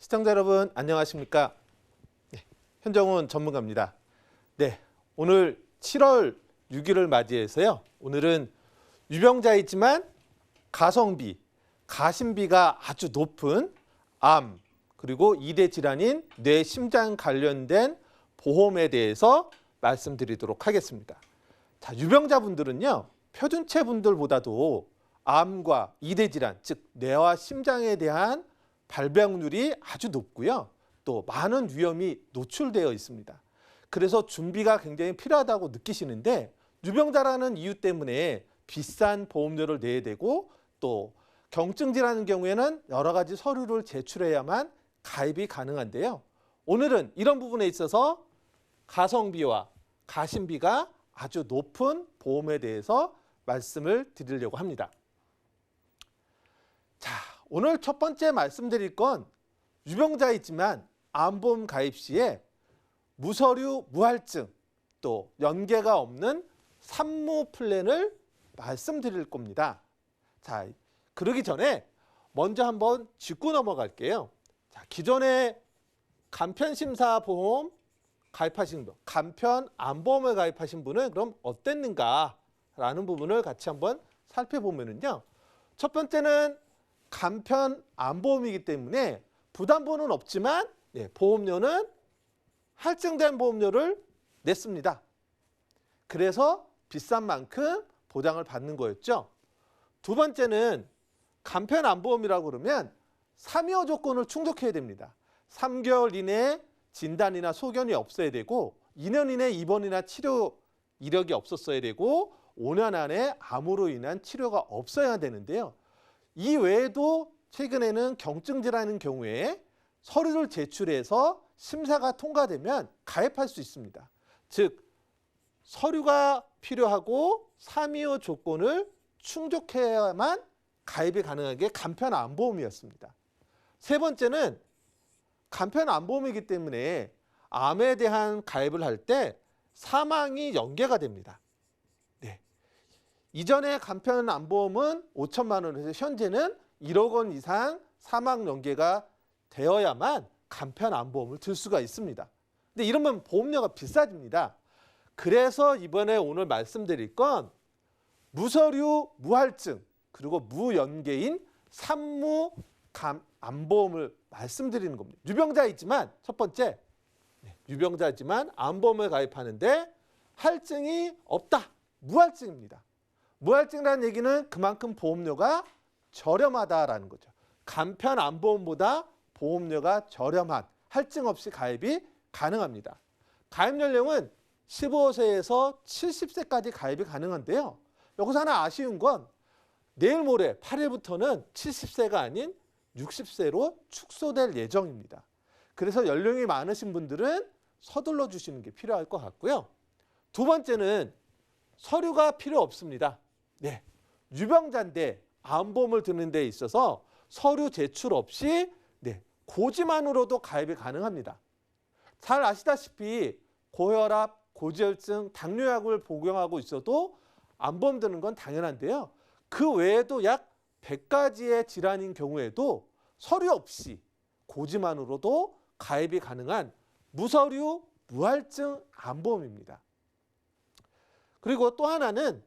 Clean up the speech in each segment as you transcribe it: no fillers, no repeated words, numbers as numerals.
시청자 여러분 안녕하십니까? 네, 현정훈 전문가입니다. 네, 오늘 7월 6일을 맞이해서요. 오늘은 유병자이지만 가성비, 가심비가 아주 높은 암 그리고 2대 질환인 뇌, 심장 관련된 보험에 대해서 말씀드리도록 하겠습니다. 자, 유병자분들은요. 표준체 분들보다도 암과 2대 질환, 즉 뇌와 심장에 대한 발병률이 아주 높고요. 또 많은 위험이 노출되어 있습니다. 그래서 준비가 굉장히 필요하다고 느끼시는데 유병자라는 이유 때문에 비싼 보험료를 내야 되고 또 경증지라는 경우에는 여러 가지 서류를 제출해야만 가입이 가능한데요. 오늘은 이런 부분에 있어서 가성비와 가심비가 아주 높은 보험에 대해서 말씀을 드리려고 합니다. 자, 오늘 첫 번째 말씀드릴 건 유병자이지만 암보험 가입 시에 무서류, 무할증, 또 연계가 없는 산무 플랜을 말씀드릴 겁니다. 자, 그러기 전에 먼저 한번 짚고 넘어갈게요. 자, 기존에 간편심사보험 가입하신 분, 간편암보험을 가입하신 분은 그럼 어땠는가라는 부분을 같이 한번 살펴보면요. 첫 번째는 간편암보험이기 때문에 부담보는 없지만 보험료는 할증된 보험료를 냈습니다. 그래서 비싼 만큼 보장을 받는 거였죠. 두 번째는 간편암보험이라고 그러면 3여 조건을 충족해야 됩니다. 3개월 이내에 진단이나 소견이 없어야 되고 2년 이내 입원이나 치료 이력이 없었어야 되고 5년 안에 암으로 인한 치료가 없어야 되는데요. 이 외에도 최근에는 경증지라는 경우에 서류를 제출해서 심사가 통과되면 가입할 수 있습니다. 즉 서류가 필요하고 3여 조건을 충족해야만 가입이 가능한 게 간편암보험이었습니다. 세 번째는 간편암보험이기 때문에 암에 대한 가입을 할 때 사망이 연계가 됩니다. 네. 이전에 간편암보험은 5천만 원에서 현재는 1억 원 이상 사망 연계가 되어야만 간편암보험을 들 수가 있습니다. 근데 이러면 보험료가 비싸집니다. 그래서 이번에 오늘 말씀드릴 건 무서류, 무할증, 그리고 무연계인 산무 암보험을 말씀드리는 겁니다. 유병자이지만 첫 번째, 유병자이지만 암보험을 가입하는데 할증이 없다. 무할증입니다. 무할증이라는 얘기는 그만큼 보험료가 저렴하다라는 거죠. 간편암보험보다 보험료가 저렴한 할증 없이 가입이 가능합니다. 가입 연령은 15세에서 70세까지 가입이 가능한데요. 여기서 하나 아쉬운 건 내일 모레 8일부터는 70세가 아닌 60세로 축소될 예정입니다. 그래서 연령이 많으신 분들은 서둘러 주시는 게 필요할 것 같고요. 두 번째는 서류가 필요 없습니다. 네, 유병자인데 암보험을 드는 데 있어서 서류 제출 없이 고지만으로도 가입이 가능합니다. 잘 아시다시피 고혈압, 고지혈증, 당뇨약을 복용하고 있어도 암보험 드는 건 당연한데요. 그 외에도 약 100가지의 질환인 경우에도 서류 없이 고지만으로도 가입이 가능한 무서류, 무할증 암보험입니다. 그리고 또 하나는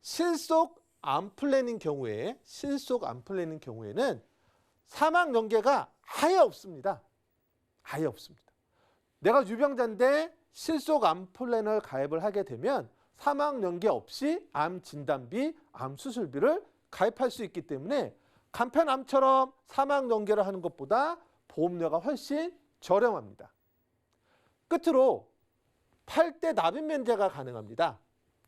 실속 암플랜인 경우에 는 사망 연계가 아예 없습니다. 아예 없습니다. 내가 유병자인데 실속 암플랜을 가입을 하게 되면 사망 연계 없이 암 진단비, 암 수술비를 가입할 수 있기 때문에 간편암처럼 사망 연계를 하는 것보다 보험료가 훨씬 저렴합니다. 끝으로 8대 납입 면제가 가능합니다.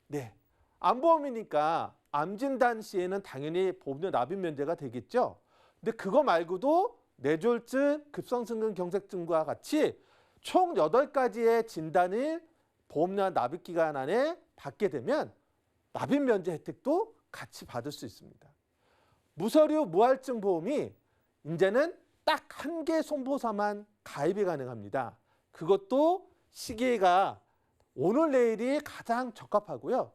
네, 암보험이니까 암 진단 시에는 당연히 보험료 납입 면제가 되겠죠. 근데 그거 말고도 뇌졸중, 급성심근 경색증과 같이 총 8가지의 진단을 보험료 납입 기간 안에 받게 되면 납입 면제 혜택도 같이 받을 수 있습니다. 무서류 무할증 보험이 이제는 딱 한 개 손보사만 가입이 가능합니다. 그것도 시기가 오늘 내일이 가장 적합하고요.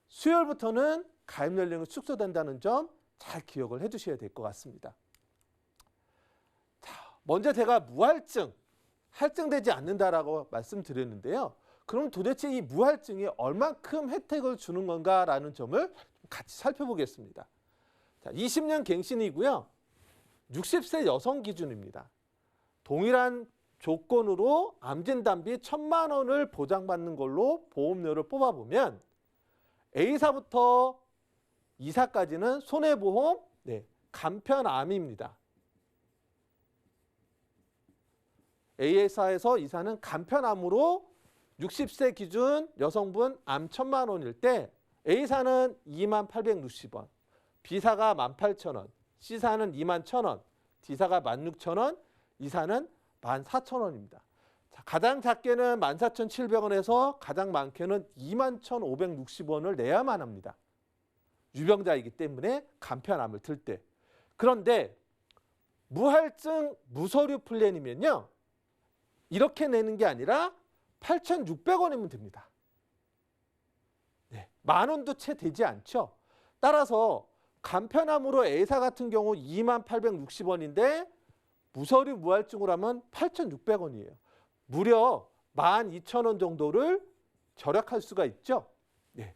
수요일부터는 가입 연령이 축소된다는 점 잘 기억을 해두셔야 될 것 같습니다. 자, 먼저 제가 무할증, 할증되지 않는다라고 말씀드렸는데요. 그럼 도대체 이 무할증이 얼만큼 혜택을 주는 건가라는 점을 같이 살펴보겠습니다. 자, 20년 갱신이고요. 60세 여성 기준입니다. 동일한 조건으로 암진단비 1,000만 원을 보장받는 걸로 보험료를 뽑아보면 A사부터 E사까지는 손해보험 간편암입니다. A사에서 E사는 간편암으로 60세 기준 여성분 암 1,000만 원일 때 A사는 2860원, B사가 18,000원, C사는 21,000원, D사가 16,000원, E사는 14,000원입니다. 자, 가장 작게는 14,700원에서 가장 많게는 21,560원을 내야만 합니다. 유병자이기 때문에 간편암을 들 때. 그런데 무할증 무서류 플랜이면요. 이렇게 내는 게 아니라 8,600원이면 됩니다. 네, 만 원도 채 되지 않죠. 따라서 간편암으로 A사 같은 경우 2860원인데 무서류 무할증으로 하면 8,600원이에요. 무려 12,000원 정도를 절약할 수가 있죠. 네,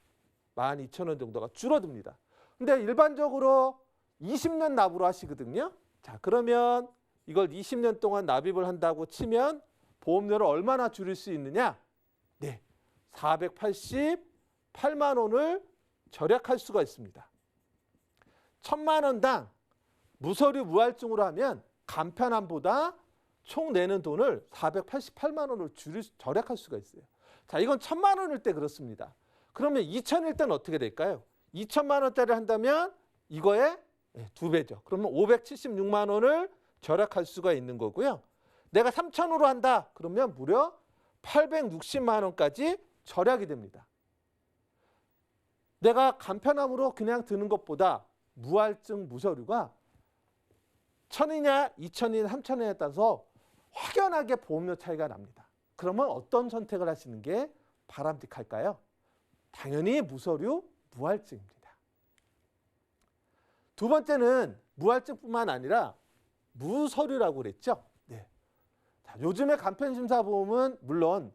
12,000원 정도가 줄어듭니다. 근데 일반적으로 20년 납으로 하시거든요. 자, 그러면 이걸 20년 동안 납입을 한다고 치면 보험료를 얼마나 줄일 수 있느냐? 네, 488만 원을 절약할 수가 있습니다. 1,000만 원당 무서류 무할증으로 하면 간편암보다 총 내는 돈을 488만 원을 절약할 수가 있어요. 자, 이건 1,000만 원일 때 그렇습니다. 그러면 2,000일 때는 어떻게 될까요? 2,000만 원짜리 한다면 이거의 2배죠. 그러면 576만 원을 절약할 수가 있는 거고요. 내가 3,000으로 한다. 그러면 무려 860만 원까지 절약이 됩니다. 내가 간편암으로 그냥 드는 것보다 무할증 무서류가 1,000이냐 2,000이냐 3,000이냐에 따라서 확연하게 보험료 차이가 납니다. 그러면 어떤 선택을 하시는 게 바람직할까요? 당연히 무서류 무할증입니다. 두 번째는 무할증뿐만 아니라 무서류라고 그랬죠. 네. 자, 요즘의 간편심사보험은 물론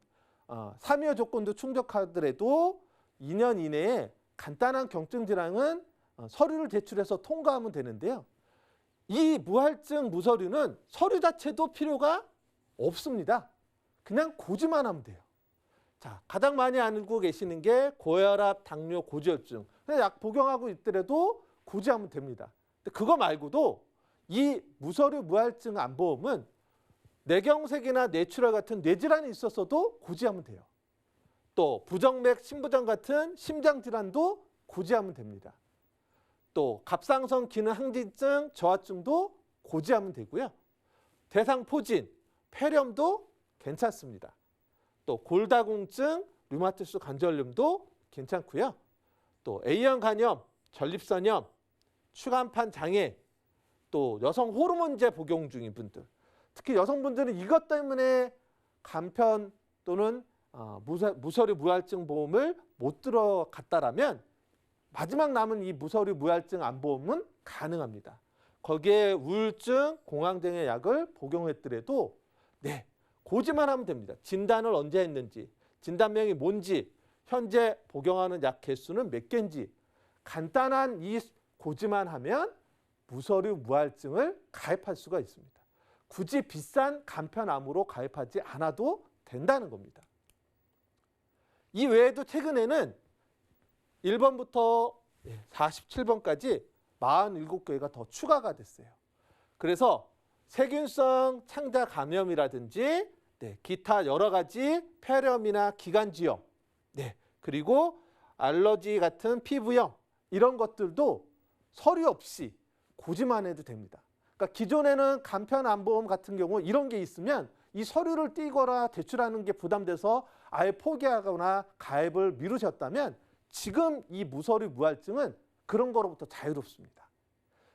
3위 조건도 충족하더라도 2년 이내에 간단한 경증 질환은 서류를 제출해서 통과하면 되는데요. 이 무할증 무서류는 서류 자체도 필요가 없습니다. 그냥 고지만 하면 돼요. 자, 가장 많이 알고 계시는 게 고혈압, 당뇨, 고지혈증. 그냥 약 복용하고 있더라도 고지하면 됩니다. 근데 그거 말고도 이 무서류 무할증 암보험은 뇌경색이나 뇌출혈 같은 뇌질환이 있었어도 고지하면 돼요. 또 부정맥, 심부전 같은 심장질환도 고지하면 됩니다. 또 갑상선 기능 항진증, 저하증도 고지하면 되고요. 대상포진, 폐렴도 괜찮습니다. 또 골다공증, 류마티스 관절염도 괜찮고요. 또 A형 간염, 전립선염, 추간판 장애, 또 여성 호르몬제 복용 중인 분들, 특히 여성분들은 이것 때문에 간편 또는 무서류 무할증 보험을 못 들어갔다라면 마지막 남은 이 무서류 무할증 암보험은 가능합니다. 거기에 우울증, 공황장애 약을 복용했더라도 네, 고지만 하면 됩니다. 진단을 언제 했는지, 진단명이 뭔지, 현재 복용하는 약 개수는 몇 개인지 간단한 이 고지만 하면 무서류 무할증을 가입할 수가 있습니다. 굳이 비싼 간편암으로 가입하지 않아도 된다는 겁니다. 이 외에도 최근에는 1번부터 47번까지 47개가 더 추가가 됐어요. 그래서 세균성 창자 감염이라든지 기타 여러 가지 폐렴이나 기관지염, 그리고 알러지 같은 피부염 이런 것들도 서류 없이 고지만 해도 됩니다. 그러니까 기존에는 간편암보험 같은 경우 이런 게 있으면 이 서류를 띄거나 제출하는 게 부담돼서 아예 포기하거나 가입을 미루셨다면 지금 이 무서류 무할증은 그런 거로부터 자유롭습니다.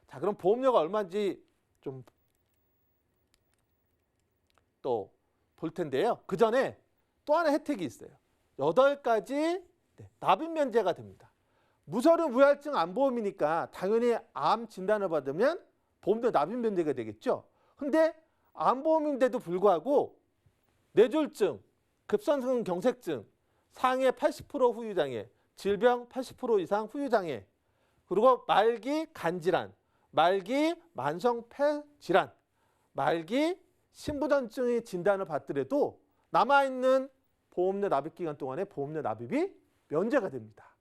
자, 그럼 보험료가 얼마인지 좀 또 볼 텐데요. 그 전에 또 하나 혜택이 있어요. 8가지 납입 면제가 됩니다. 무서류 무할증 암보험이니까 당연히 암 진단을 받으면 보험료 납입 면제가 되겠죠. 근데 암보험인데도 불구하고 뇌졸중, 급성승 경색증, 상해 80% 후유장애, 질병 80% 이상 후유장애, 그리고 말기 간질환, 말기 만성폐질환, 말기 신부전증의 진단을 받더라도 남아있는 보험료 납입 기간 동안에 보험료 납입이 면제가 됩니다.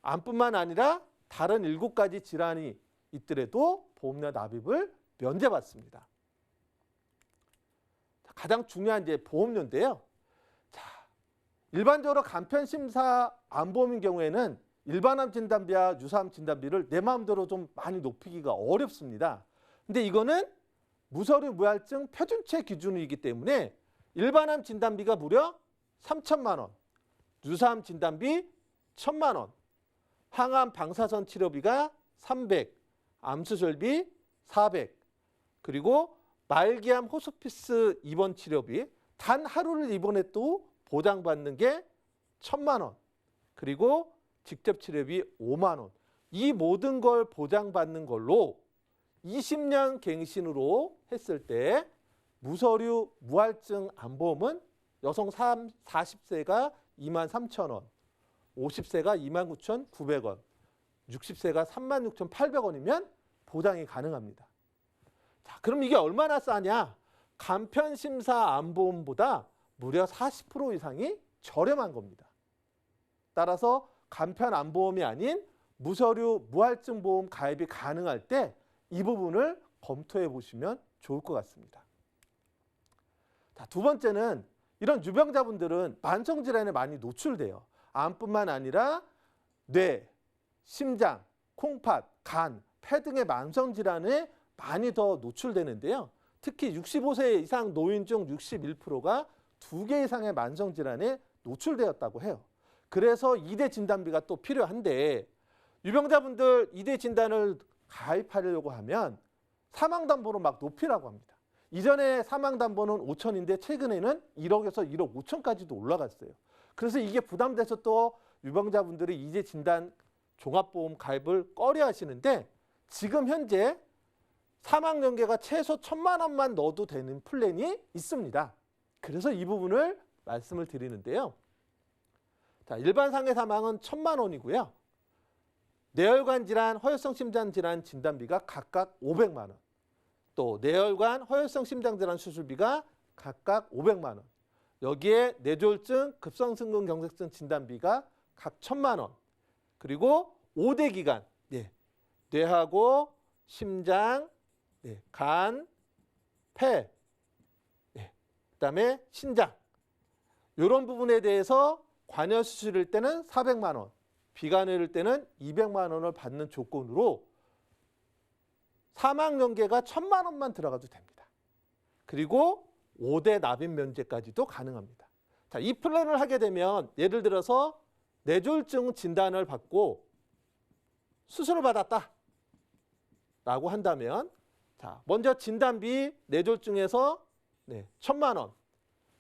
암뿐만 아니라 다른 7가지 질환이 있더라도 보험료 납입을 면제받습니다. 가장 중요한 이제 보험료인데요. 자, 일반적으로 간편심사 암보험인 경우에는 일반암 진단비와 유사암 진단비를 내 마음대로 좀 많이 높이기가 어렵습니다. 근데 이거는 무서류 무할증 표준체 기준이기 때문에 일반암 진단비가 무려 3천만 원, 유사암 진단비 1,000만 원, 항암 방사선 치료비가 300, 암수술비 400, 그리고 말기암 호스피스 입원 치료비 단 하루를 입원해도 보장받는 게 1,000만 원, 그리고 직접 치료비 5만 원. 이 모든 걸 보장받는 걸로 20년 갱신으로 했을 때 무서류 무할증 암보험은 여성 40세가 23,000원, 50세가 29,900원, 60세가 36,800원이면 보장이 가능합니다. 자, 그럼 이게 얼마나 싸냐? 간편심사 암보험보다 무려 40% 이상이 저렴한 겁니다. 따라서 간편 암보험이 아닌 무서류 무할증 보험 가입이 가능할 때 이 부분을 검토해 보시면 좋을 것 같습니다. 자, 두 번째는 이런 유병자분들은 만성질환에 많이 노출돼요. 암뿐만 아니라 뇌, 심장, 콩팥, 간, 폐 등의 만성질환에 많이 더 노출되는데요. 특히 65세 이상 노인 중 61%가 2개 이상의 만성질환에 노출되었다고 해요. 그래서 2대 진단비가 또 필요한데 유병자분들 2대 진단을 가입하려고 하면 사망담보는 막 높이라고 합니다. 이전에 사망담보는 5천인데 최근에는 1억에서 1억 5천까지도 올라갔어요. 그래서 이게 부담돼서 또 유병자분들이 2대 진단 종합보험 가입을 꺼려 하시는데 지금 현재 사망연계가 최소 1,000만 원만 넣어도 되는 플랜이 있습니다. 그래서 이 부분을 말씀을 드리는데요. 자, 일반 상해 사망은 1,000만 원이고요. 뇌혈관 질환, 허혈성 심장 질환 진단비가 각각 500만 원. 또 뇌혈관, 허혈성 심장 질환 수술비가 각각 500만 원. 여기에 뇌졸중, 급성승근 경색증 진단비가 각 1,000만 원. 그리고 5대 기관, 뇌하고 심장, 간, 폐, 그다음에 신장. 이런 부분에 대해서 관여 수술일 때는 400만 원, 비관여일 때는 200만 원을 받는 조건으로 사망연계가 1,000만 원만 들어가도 됩니다. 그리고 5대 납입 면제까지도 가능합니다. 자, 이 플랜을 하게 되면 예를 들어서 뇌졸중 진단을 받고 수술을 받았다 라고 한다면 자, 먼저 진단비 뇌졸중에서 1,000만 원,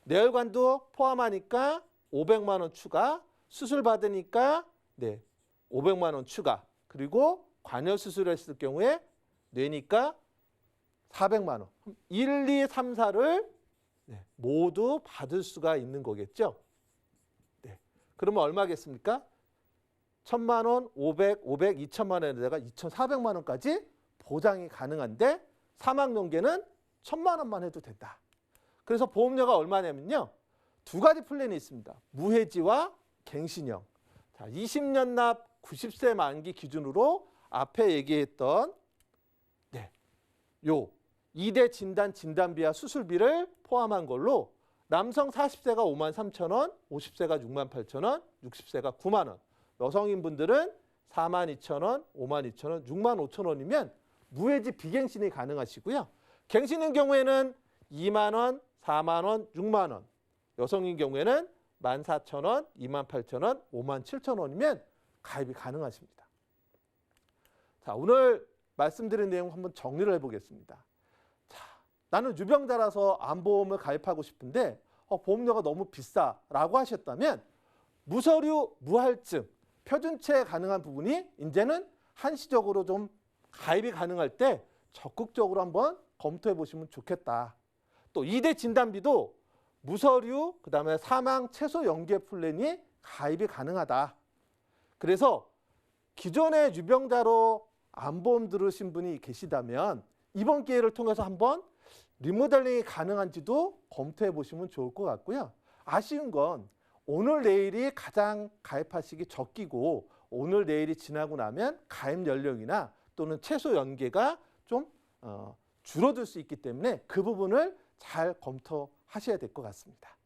뇌혈관도 포함하니까 500만 원 추가, 수술 받으니까 500만 원 추가, 그리고 관여 수술을 했을 경우에 뇌니까 400만 원. 1, 2, 3, 4를 모두 받을 수가 있는 거겠죠. 그러면 얼마겠습니까? 1,000만 원, 500, 2천만 원에다가 2,400만 원까지 보장이 가능한데 사망연계는 1,000만 원만 해도 된다. 그래서 보험료가 얼마냐면요. 2가지 플랜이 있습니다. 무해지와 갱신형. 자, 20년 납 90세 만기 기준으로 앞에 얘기했던 요 2대 진단 진단비와 수술비를 포함한 걸로 남성 40세가 53,000원, 50세가 68,000원, 60세가 9만 원. 여성인분들은 42,000원, 52,000원, 65,000원이면 무해지 비갱신이 가능하시고요. 갱신인 경우에는 2만 원, 4만 원, 6만 원. 여성인 경우에는 14,000원, 28,000원, 57,000원이면 가입이 가능하십니다. 자, 오늘 말씀드린 내용 한번 정리를 해보겠습니다. 자, 나는 유병자라서 암보험을 가입하고 싶은데 보험료가 너무 비싸라고 하셨다면 무서류 무할증 표준체 가능한 부분이 이제는 한시적으로 좀 가입이 가능할 때 적극적으로 한번 검토해 보시면 좋겠다. 또 2대 진단비도 무서류, 그다음에 사망 최소 연계 플랜이 가입이 가능하다. 그래서 기존의 유병자로 암보험 들으신 분이 계시다면 이번 기회를 통해서 한번 리모델링이 가능한지도 검토해 보시면 좋을 것 같고요. 아쉬운 건 오늘 내일이 가장 가입하시기 적기고 오늘 내일이 지나고 나면 가입 연령이나 또는 최소 연계가 좀 줄어들 수 있기 때문에 그 부분을 잘 검토하셔야 될 것 같습니다.